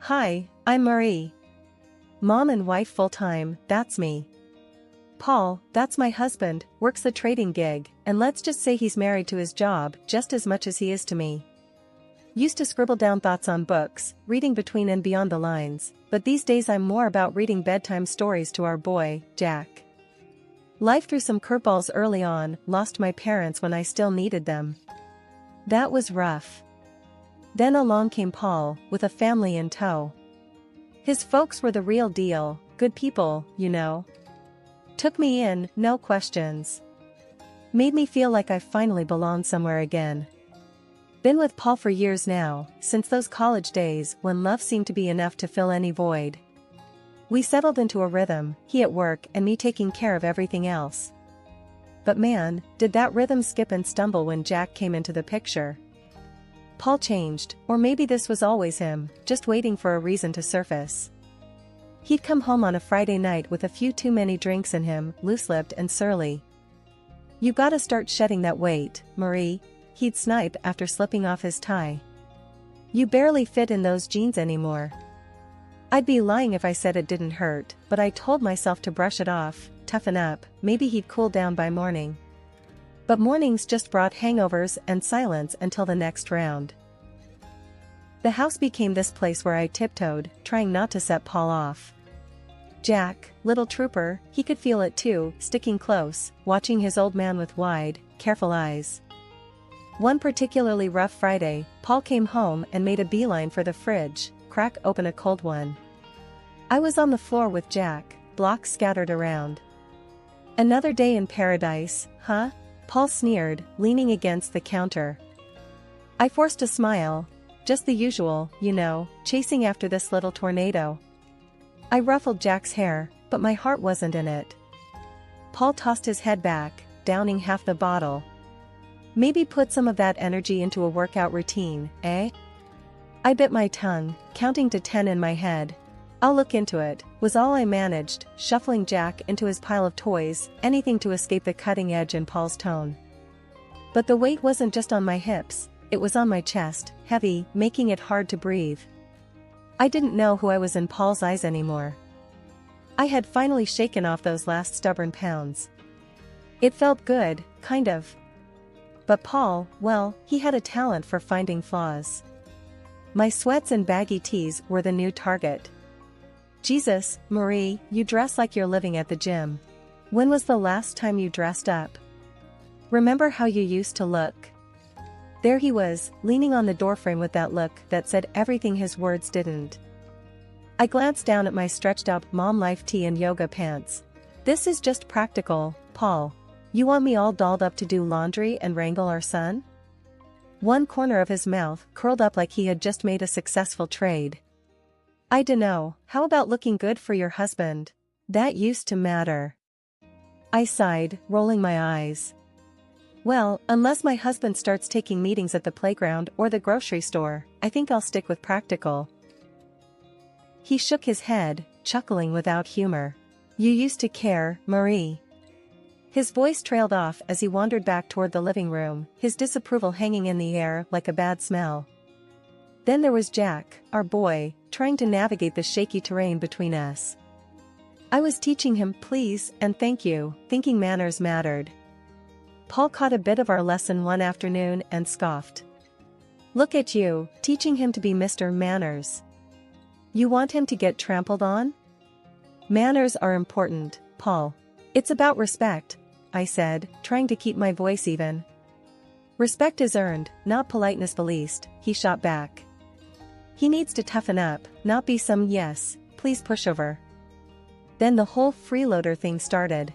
Hi, I'm Marie. Mom and wife full-time, that's me. Paul, that's my husband, works a trading gig, and let's just say he's married to his job just as much as he is to me. Used to scribble down thoughts on books, reading between and beyond the lines, but these days I'm more about reading bedtime stories to our boy, Jack. Life threw some curveballs early on, lost my parents when I still needed them. That was rough. Then along came Paul, with a family in tow. His folks were the real deal, good people, you know. Took me in, no questions. Made me feel like I finally belonged somewhere again. Been with Paul for years now, since those college days when love seemed to be enough to fill any void. We settled into a rhythm, he at work and me taking care of everything else. But man, did that rhythm skip and stumble when Jack came into the picture. Paul changed, or maybe this was always him, just waiting for a reason to surface. He'd come home on a Friday night with a few too many drinks in him, loose-lipped and surly. "You gotta start shedding that weight, Marie," he'd snipe after slipping off his tie. "You barely fit in those jeans anymore." I'd be lying if I said it didn't hurt, but I told myself to brush it off, toughen up, maybe he'd cool down by morning. But mornings just brought hangovers and silence until the next round. The house became this place where I tiptoed, trying not to set Paul off. Jack, little trooper, he could feel it too, sticking close, watching his old man with wide, careful eyes. One particularly rough Friday, Paul came home and made a beeline for the fridge, crack open a cold one. I was on the floor with Jack, blocks scattered around. "Another day in paradise, huh?" Paul sneered, leaning against the counter. I forced a smile. Just the usual, you know, chasing after this little tornado. I ruffled Jack's hair, but my heart wasn't in it. Paul tossed his head back, downing half the bottle. "Maybe put some of that energy into a workout routine, eh?" I bit my tongue, counting to 10 in my head. "I'll look into it," was all I managed, shuffling Jack into his pile of toys, anything to escape the cutting edge in Paul's tone. But the weight wasn't just on my hips, it was on my chest, heavy, making it hard to breathe. I didn't know who I was in Paul's eyes anymore. I had finally shaken off those last stubborn pounds. It felt good, kind of. But Paul, well, he had a talent for finding flaws. My sweats and baggy tees were the new target. "Jesus, Marie, you dress like you're living at the gym. When was the last time you dressed up? Remember how you used to look?" There he was, leaning on the doorframe with that look that said everything his words didn't. I glanced down at my stretched-out mom life tee and yoga pants. "This is just practical, Paul. You want me all dolled up to do laundry and wrangle our son?" One corner of his mouth curled up like he had just made a successful trade. "I dunno, how about looking good for your husband? That used to matter." I sighed, rolling my eyes. "Well, unless my husband starts taking meetings at the playground or the grocery store, I think I'll stick with practical." He shook his head, chuckling without humor. "You used to care, Marie." His voice trailed off as he wandered back toward the living room, his disapproval hanging in the air like a bad smell. Then there was Jack, our boy, trying to navigate the shaky terrain between us. I was teaching him please and thank you, thinking manners mattered. Paul caught a bit of our lesson one afternoon and scoffed. "Look at you, teaching him to be Mr. Manners. You want him to get trampled on?" "Manners are important, Paul. It's about respect," I said, trying to keep my voice even. "Respect is earned, not politeness policed," he shot back. "He needs to toughen up, not be some yes, please pushover." Then the whole freeloader thing started.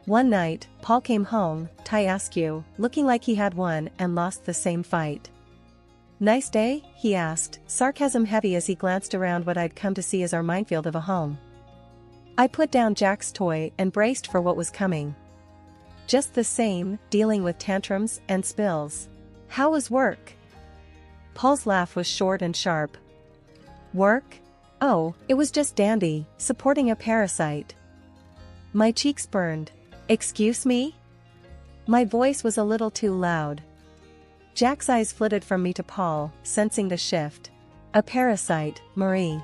One night, Paul came home, tie askew, looking like he had won and lost the same fight. "Nice day?" he asked, sarcasm heavy as he glanced around what I'd come to see as our minefield of a home. I put down Jack's toy and braced for what was coming. "Just the same, dealing with tantrums and spills. How was work?" Paul's laugh was short and sharp. "Work? Oh, it was just dandy, supporting a parasite." My cheeks burned. "Excuse me?" My voice was a little too loud. Jack's eyes flitted from me to Paul, sensing the shift. A parasite, Marie.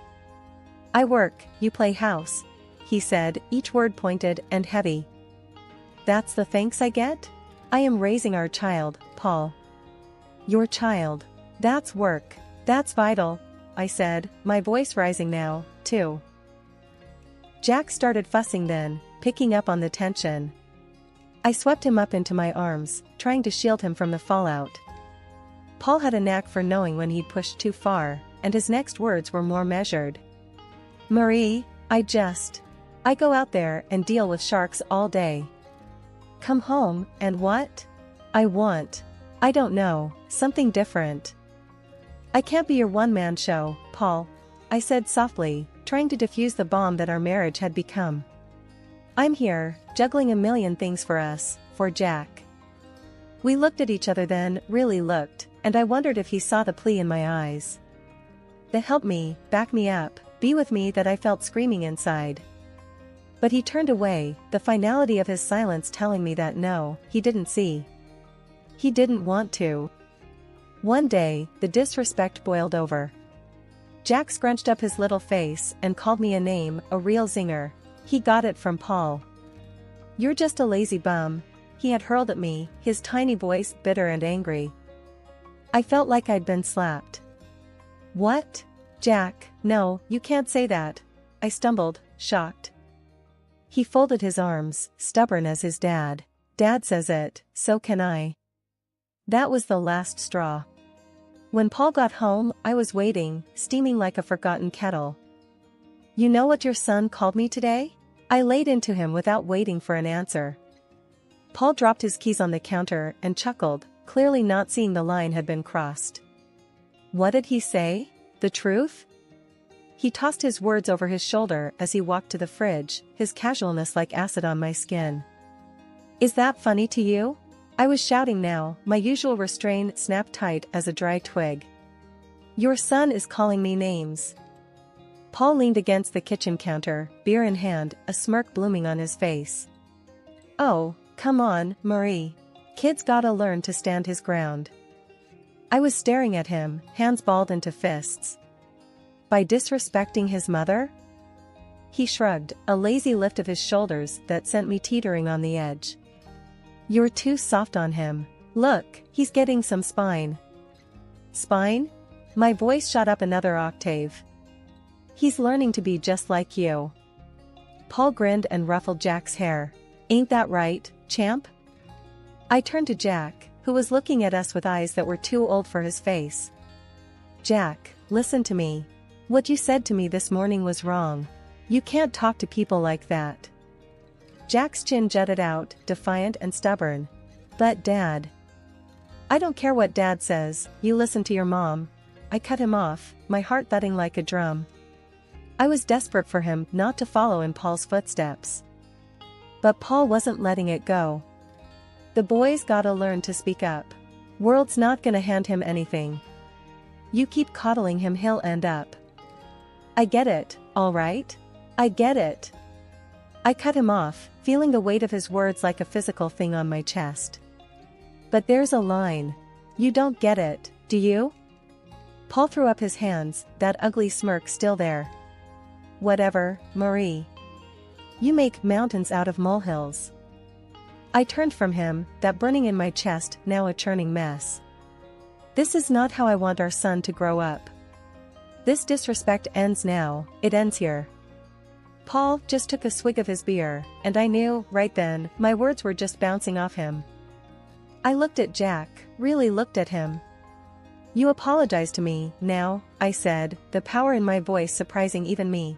I work, you play house, he said, each word pointed and heavy. That's the thanks I get? I am raising our child, Paul. Your child. That's work. That's vital, I said, my voice rising now, too. Jack started fussing then, picking up on the tension. I swept him up into my arms, trying to shield him from the fallout. Paul had a knack for knowing when he'd pushed too far, and his next words were more measured. Marie, I go out there and deal with sharks all day. Come home, and what? I don't know, something different. I can't be your one-man show, Paul, I said softly, trying to defuse the bomb that our marriage had become. I'm here, juggling a million things for us, for Jack. We looked at each other then, really looked, and I wondered if he saw the plea in my eyes. The help me, back me up, be with me that I felt screaming inside. But he turned away, the finality of his silence telling me that no, he didn't see. He didn't want to. One day, the disrespect boiled over. Jack scrunched up his little face and called me a name, a real zinger. He got it from Paul. You're just a lazy bum, he had hurled at me, his tiny voice bitter and angry. I felt like I'd been slapped. What? Jack, no, you can't say that. I stumbled, shocked. He folded his arms, stubborn as his dad. Dad says it, so can I. That was the last straw. When Paul got home, I was waiting, steaming like a forgotten kettle. You know what your son called me today? I laid into him without waiting for an answer. Paul dropped his keys on the counter and chuckled, clearly not seeing the line had been crossed. What did he say? The truth? He tossed his words over his shoulder as he walked to the fridge, his casualness like acid on my skin. Is that funny to you? I was shouting now, my usual restraint snapped tight as a dry twig. Your son is calling me names. Paul leaned against the kitchen counter, beer in hand, a smirk blooming on his face. Oh, come on, Marie. Kid's gotta learn to stand his ground. I was staring at him, hands balled into fists. By disrespecting his mother? He shrugged, a lazy lift of his shoulders that sent me teetering on the edge. You're too soft on him. Look, he's getting some spine. Spine? My voice shot up another octave. He's learning to be just like you. Paul grinned and ruffled Jack's hair. Ain't that right, champ? I turned to Jack, who was looking at us with eyes that were too old for his face. Jack, listen to me. What you said to me this morning was wrong. You can't talk to people like that. Jack's chin jutted out, defiant and stubborn. But Dad. I don't care what Dad says, you listen to your mom. I cut him off, my heart thudding like a drum. I was desperate for him not to follow in Paul's footsteps. But Paul wasn't letting it go. The boy's gotta learn to speak up. World's not gonna hand him anything. You keep coddling him, he'll end up. I get it, all right? I get it. I cut him off, feeling the weight of his words like a physical thing on my chest. But there's a line. You don't get it, do you? Paul threw up his hands, that ugly smirk still there. Whatever, Marie. You make mountains out of molehills. I turned from him, that burning in my chest now a churning mess. This is not how I want our son to grow up. This disrespect ends now, it ends here. Paul just took a swig of his beer, and I knew, right then, my words were just bouncing off him. I looked at Jack, really looked at him. You apologize to me, now, I said, the power in my voice surprising even me.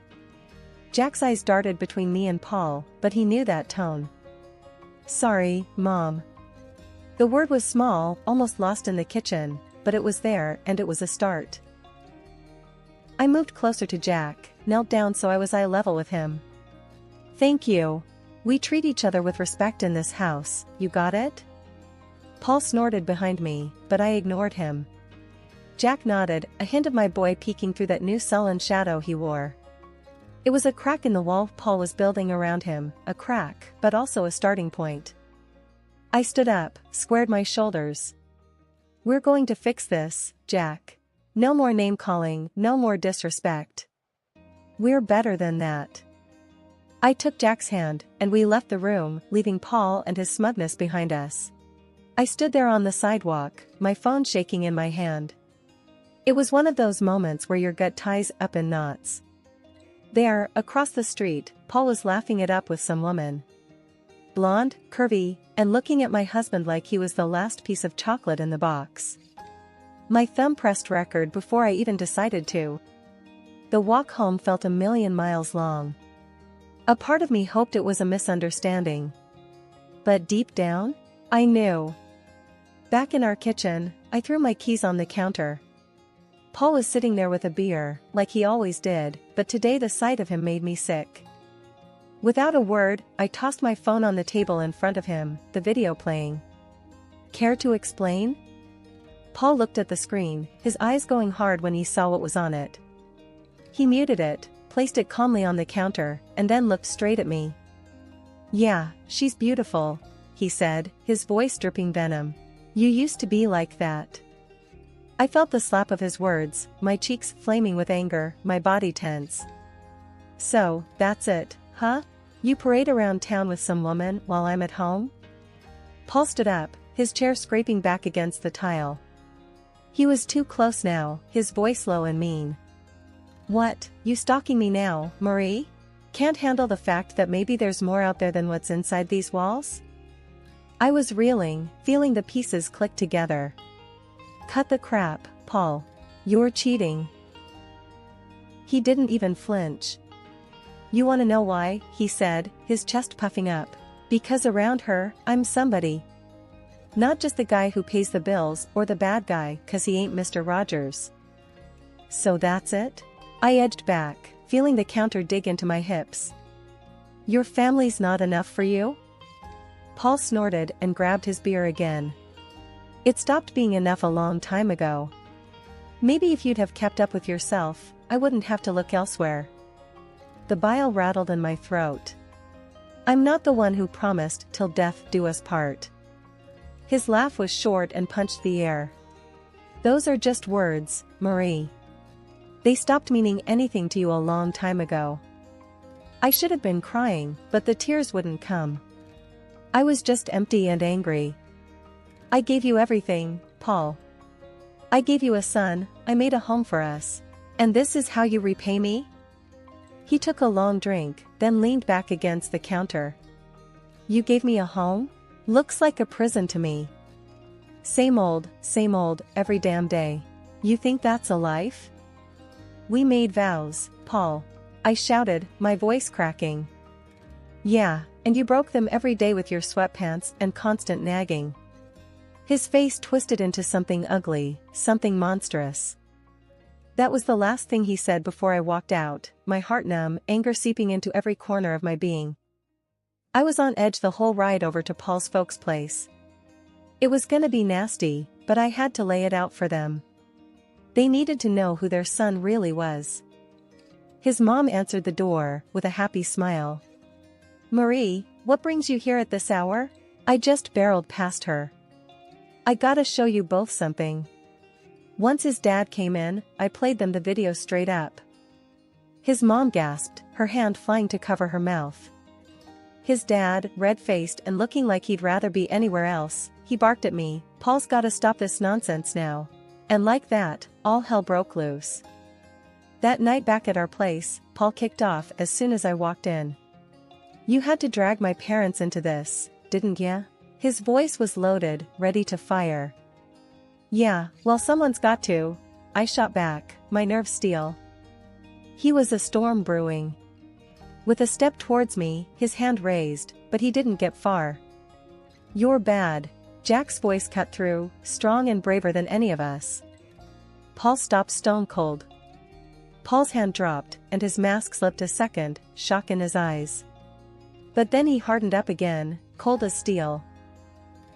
Jack's eyes darted between me and Paul, but he knew that tone. Sorry, Mom. The word was small, almost lost in the kitchen, but it was there and it was a start. I moved closer to Jack, knelt down so I was eye level with him. Thank you. We treat each other with respect in this house, you got it? Paul snorted behind me, but I ignored him. Jack nodded, a hint of my boy peeking through that new sullen shadow he wore. It was a crack in the wall Paul was building around him, a crack, but also a starting point. I stood up, squared my shoulders. We're going to fix this, Jack. No more name-calling, no more disrespect. We're better than that. I took Jack's hand, and we left the room, leaving Paul and his smugness behind us. I stood there on the sidewalk, my phone shaking in my hand. It was one of those moments where your gut ties up in knots. There, across the street, Paul was laughing it up with some woman. Blonde, curvy, and looking at my husband like he was the last piece of chocolate in the box. My thumb pressed record before I even decided to. The walk home felt a million miles long. A part of me hoped it was a misunderstanding. But deep down, I knew. Back in our kitchen, I threw my keys on the counter. Paul was sitting there with a beer, like he always did, but today the sight of him made me sick. Without a word, I tossed my phone on the table in front of him, the video playing. Care to explain? Paul looked at the screen, his eyes going hard when he saw what was on it. He muted it, placed it calmly on the counter, and then looked straight at me. Yeah, she's beautiful, he said, his voice dripping venom. You used to be like that. I felt the slap of his words, my cheeks flaming with anger, my body tense. So, that's it, huh? You parade around town with some woman while I'm at home? Paul stood up, his chair scraping back against the tile. He was too close now, his voice low and mean. What, you stalking me now, Marie? Can't handle the fact that maybe there's more out there than what's inside these walls? I was reeling, feeling the pieces click together. Cut the crap, Paul. You're cheating. He didn't even flinch. You want to know why, he said, his chest puffing up. Because around her, I'm somebody. Not just the guy who pays the bills or the bad guy 'cause he ain't Mr. Rogers. So that's it? I edged back, feeling the counter dig into my hips. Your family's not enough for you? Paul snorted and grabbed his beer again. It stopped being enough a long time ago. Maybe if you'd have kept up with yourself, I wouldn't have to look elsewhere. The bile rattled in my throat. I'm not the one who promised till death do us part. His laugh was short and punched the air. Those are just words, Marie. They stopped meaning anything to you a long time ago. I should have been crying, but the tears wouldn't come. I was just empty and angry. I gave you everything, Paul. I gave you a son, I made a home for us. And this is how you repay me? He took a long drink, then leaned back against the counter. You gave me a home? Looks like a prison to me. Same old, every damn day. You think that's a life? We made vows, Paul. I shouted, my voice cracking. Yeah, and you broke them every day with your sweatpants and constant nagging. His face twisted into something ugly, something monstrous. That was the last thing he said before I walked out, my heart numb, anger seeping into every corner of my being. I was on edge the whole ride over to Paul's folks' place. It was gonna be nasty, but I had to lay it out for them. They needed to know who their son really was. His mom answered the door, with a happy smile. Marie, what brings you here at this hour? I just barreled past her. I gotta show you both something. Once his dad came in, I played them the video straight up. His mom gasped, her hand flying to cover her mouth. His dad, red-faced and looking like he'd rather be anywhere else, he barked at me, Paul's gotta stop this nonsense now. And like that, all hell broke loose. That night back at our place, Paul kicked off as soon as I walked in. You had to drag my parents into this, didn't ya? His voice was loaded, ready to fire. Yeah, well someone's got to. I shot back, my nerves steel. He was a storm brewing. With a step towards me, his hand raised, but he didn't get far. You're bad. Jack's voice cut through, strong and braver than any of us. Paul stopped stone cold. Paul's hand dropped, and his mask slipped a second, shock in his eyes. But then he hardened up again, cold as steel.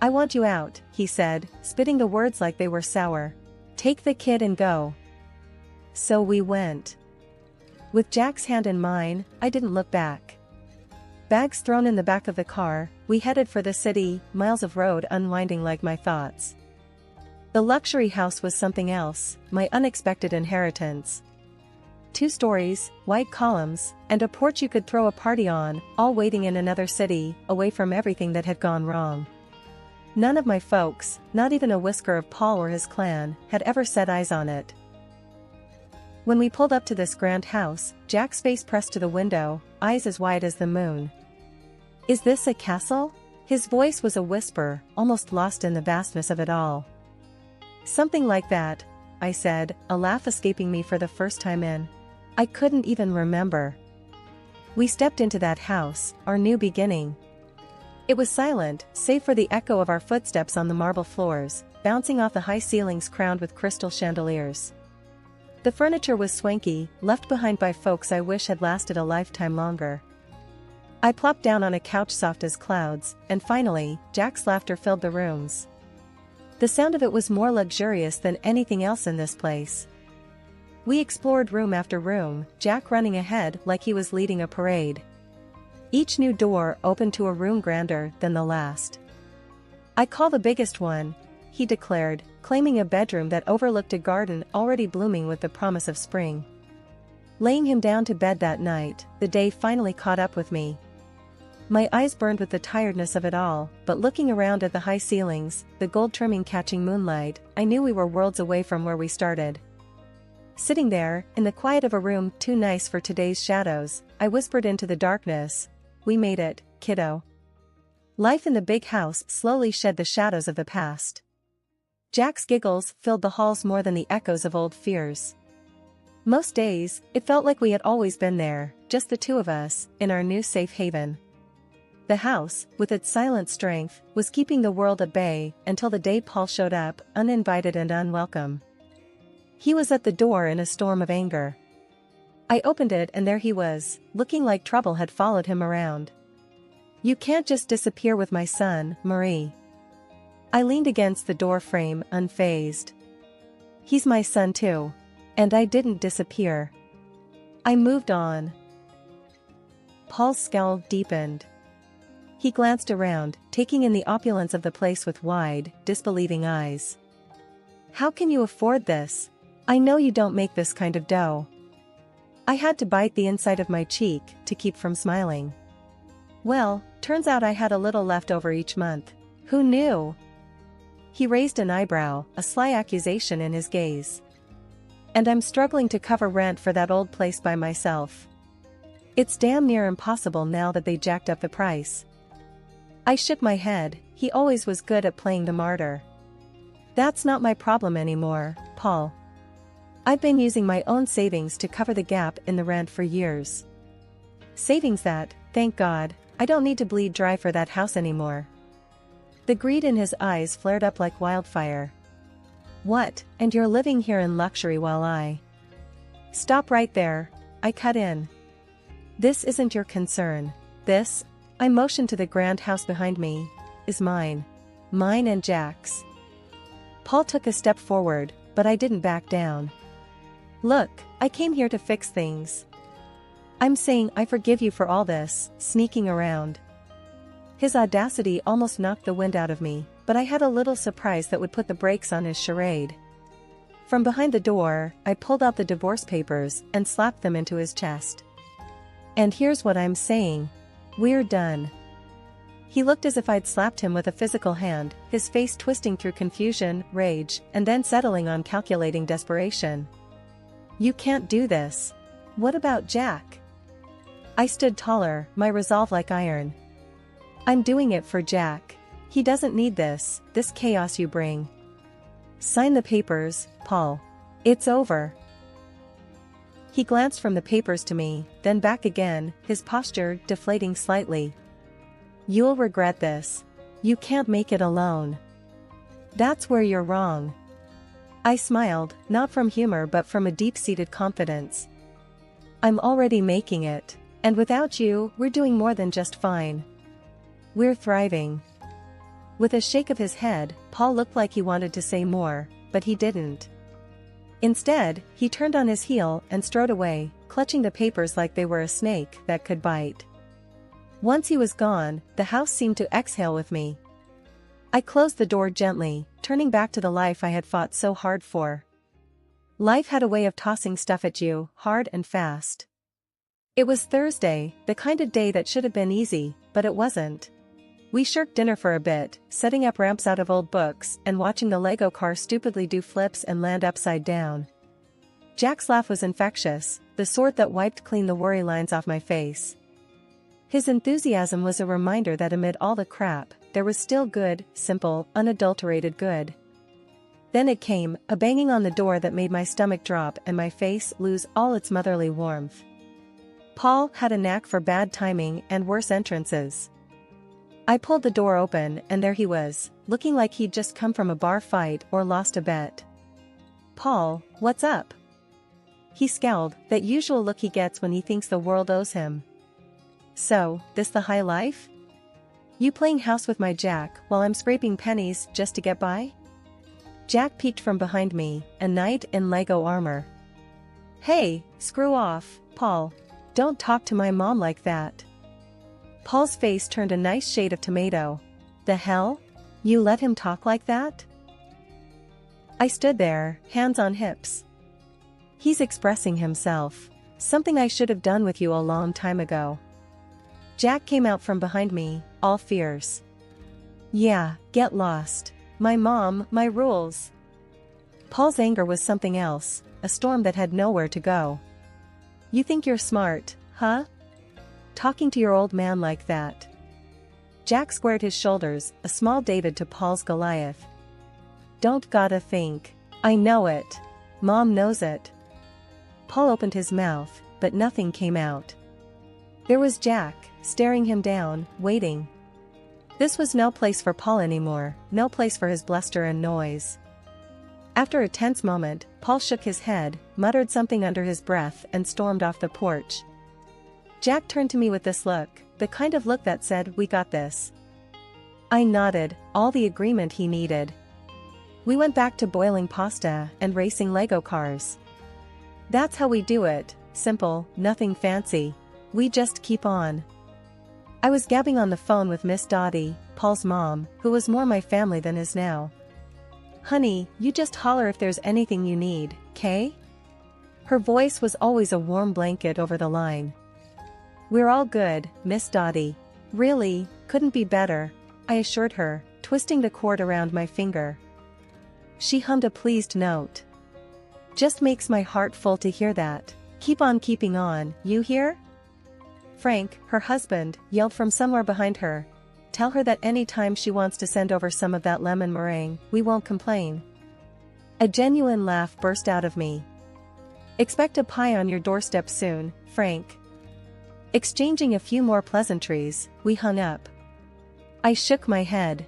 I want you out, he said, spitting the words like they were sour. Take the kid and go. So we went. With Jack's hand in mine, I didn't look back. Bags thrown in the back of the car, we headed for the city, miles of road unwinding like my thoughts. The luxury house was something else, my unexpected inheritance. 2 stories, white columns, and a porch you could throw a party on, all waiting in another city, away from everything that had gone wrong. None of my folks, not even a whisker of Paul or his clan, had ever set eyes on it. When we pulled up to this grand house, Jack's face pressed to the window, eyes as wide as the moon. "Is this a castle?" His voice was a whisper, almost lost in the vastness of it all. "Something like that," I said, a laugh escaping me for the first time in. I couldn't even remember. We stepped into that house, our new beginning. It was silent, save for the echo of our footsteps on the marble floors, bouncing off the high ceilings crowned with crystal chandeliers. The furniture was swanky, left behind by folks I wish had lasted a lifetime longer. I plopped down on a couch soft as clouds, and finally, Jack's laughter filled the rooms. The sound of it was more luxurious than anything else in this place. We explored room after room, Jack running ahead like he was leading a parade. Each new door opened to a room grander than the last. "I call the biggest one," he declared, claiming a bedroom that overlooked a garden already blooming with the promise of spring. Laying him down to bed that night, the day finally caught up with me. My eyes burned with the tiredness of it all, but looking around at the high ceilings, the gold trimming catching moonlight, I knew we were worlds away from where we started. Sitting there, in the quiet of a room too nice for today's shadows, I whispered into the darkness, "We made it, kiddo." Life in the big house slowly shed the shadows of the past. Jack's giggles filled the halls more than the echoes of old fears. Most days, it felt like we had always been there, just the two of us, in our new safe haven. The house, with its silent strength, was keeping the world at bay until the day Paul showed up, uninvited and unwelcome. He was at the door in a storm of anger. I opened it and there he was, looking like trouble had followed him around. "You can't just disappear with my son, Marie." I leaned against the door frame, unfazed. "He's my son too. And I didn't disappear. I moved on." Paul's scowl deepened. He glanced around, taking in the opulence of the place with wide, disbelieving eyes. "How can you afford this? I know you don't make this kind of dough." I had to bite the inside of my cheek to keep from smiling. "Well, turns out I had a little left over each month. Who knew?" He raised an eyebrow, a sly accusation in his gaze. "And I'm struggling to cover rent for that old place by myself. It's damn near impossible now that they jacked up the price." I shook my head. He always was good at playing the martyr. "That's not my problem anymore, Paul. I've been using my own savings to cover the gap in the rent for years. Savings that, thank God, I don't need to bleed dry for that house anymore." The greed in his eyes flared up like wildfire. "What, and you're living here in luxury while I—" "Stop right there," I cut in. "This isn't your concern. This," I motioned to the grand house behind me, "is mine. Mine and Jack's." Paul took a step forward, but I didn't back down. "Look, I came here to fix things. I'm saying I forgive you for all this, sneaking around." His audacity almost knocked the wind out of me, but I had a little surprise that would put the brakes on his charade. From behind the door, I pulled out the divorce papers and slapped them into his chest. "And here's what I'm saying. We're done." He looked as if I'd slapped him with a physical hand, his face twisting through confusion, rage, and then settling on calculating desperation. "You can't do this. What about Jack?" I stood taller, my resolve like iron. "I'm doing it for Jack. He doesn't need this chaos you bring. Sign the papers, Paul. It's over." He glanced from the papers to me, then back again, his posture deflating slightly. "You'll regret this. You can't make it alone." "That's where you're wrong." I smiled, not from humor but from a deep-seated confidence. "I'm already making it. And without you, we're doing more than just fine. We're thriving." With a shake of his head, Paul looked like he wanted to say more, but he didn't. Instead, he turned on his heel and strode away, clutching the papers like they were a snake that could bite. Once he was gone, the house seemed to exhale with me. I closed the door gently, turning back to the life I had fought so hard for. Life had a way of tossing stuff at you, hard and fast. It was Thursday, the kind of day that should have been easy, but it wasn't. We shirked dinner for a bit, setting up ramps out of old books and watching the Lego car stupidly do flips and land upside down. Jack's laugh was infectious, the sort that wiped clean the worry lines off my face. His enthusiasm was a reminder that amid all the crap, there was still good, simple, unadulterated good. Then it came, a banging on the door that made my stomach drop and my face lose all its motherly warmth. Paul had a knack for bad timing and worse entrances. I pulled the door open and there he was, looking like he'd just come from a bar fight or lost a bet. "Paul, what's up?" He scowled, that usual look he gets when he thinks the world owes him. "So, this the high life? You playing house with my Jack while I'm scraping pennies just to get by?" Jack peeked from behind me, a knight in Lego armor. "Hey, screw off, Paul. Don't talk to my mom like that." Paul's face turned a nice shade of tomato. "The hell? You let him talk like that?" I stood there, hands on hips. "He's expressing himself. Something I should have done with you a long time ago." Jack came out from behind me, all fierce. "Yeah, get lost. My mom, my rules." Paul's anger was something else, a storm that had nowhere to go. "You think you're smart, huh? Talking to your old man like that?" Jack squared his shoulders, a small David to Paul's Goliath. "Don't gotta think. I know it. Mom knows it." Paul opened his mouth, but nothing came out. There was Jack, staring him down, waiting. This was no place for Paul anymore, no place for his bluster and noise. After a tense moment, Paul shook his head, muttered something under his breath and stormed off the porch. Jack turned to me with this look, the kind of look that said, "We got this." I nodded, all the agreement he needed. We went back to boiling pasta and racing Lego cars. That's how we do it, simple, nothing fancy. We just keep on. I was gabbing on the phone with Miss Dottie, Paul's mom, who was more my family than is now. "Honey, you just holler if there's anything you need, 'kay?" Her voice was always a warm blanket over the line. "We're all good, Miss Dottie. Really, couldn't be better," I assured her, twisting the cord around my finger. She hummed a pleased note. "Just makes my heart full to hear that. Keep on keeping on, you hear?" Frank, her husband, yelled from somewhere behind her. "Tell her that any time she wants to send over some of that lemon meringue, we won't complain." A genuine laugh burst out of me. "Expect a pie on your doorstep soon, Frank." Exchanging a few more pleasantries, we hung up. I shook my head.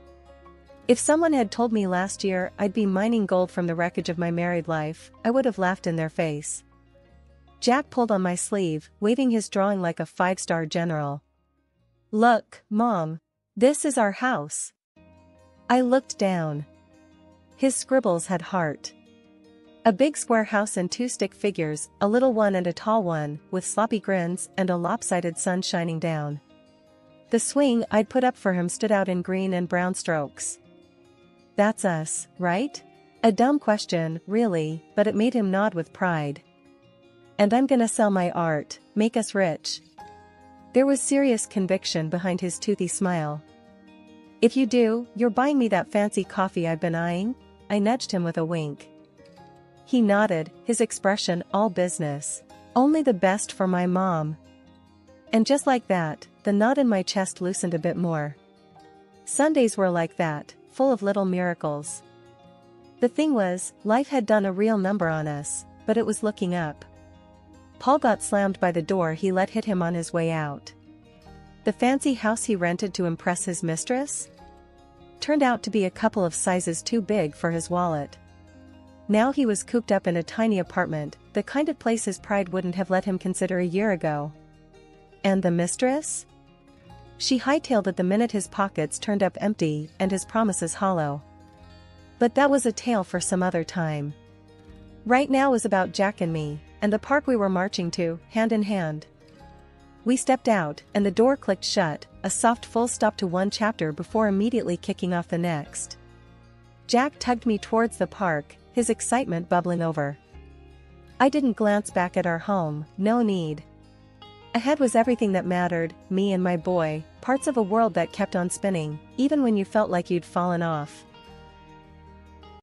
If someone had told me last year I'd be mining gold from the wreckage of my married life, I would have laughed in their face. Jack pulled on my sleeve, waving his drawing like a five-star general. "Look, Mom. This is our house." I looked down. His scribbles had heart. A big square house and two stick figures, a little one and a tall one, with sloppy grins and a lopsided sun shining down. The swing I'd put up for him stood out in green and brown strokes. "That's us, right?" A dumb question, really, but it made him nod with pride. "And I'm gonna sell my art, make us rich." There was serious conviction behind his toothy smile. "If you do, you're buying me that fancy coffee I've been eyeing?" I nudged him with a wink. He nodded, his expression all business. "Only the best for my mom." And just like that, the knot in my chest loosened a bit more. Sundays were like that, full of little miracles. The thing was, life had done a real number on us, but it was looking up. Paul got slammed by the door he let hit him on his way out. The fancy house he rented to impress his mistress? Turned out to be a couple of sizes too big for his wallet. Now he was cooped up in a tiny apartment, the kind of place his pride wouldn't have let him consider a year ago. And the mistress? She hightailed it the minute his pockets turned up empty and his promises hollow. But that was a tale for some other time. Right now was about Jack and me, and the park we were marching to, hand in hand. We stepped out, and the door clicked shut, a soft full stop to one chapter before immediately kicking off the next. Jack tugged me towards the park, his excitement bubbling over. I didn't glance back at our home, no need. Ahead was everything that mattered, me and my boy, parts of a world that kept on spinning, even when you felt like you'd fallen off.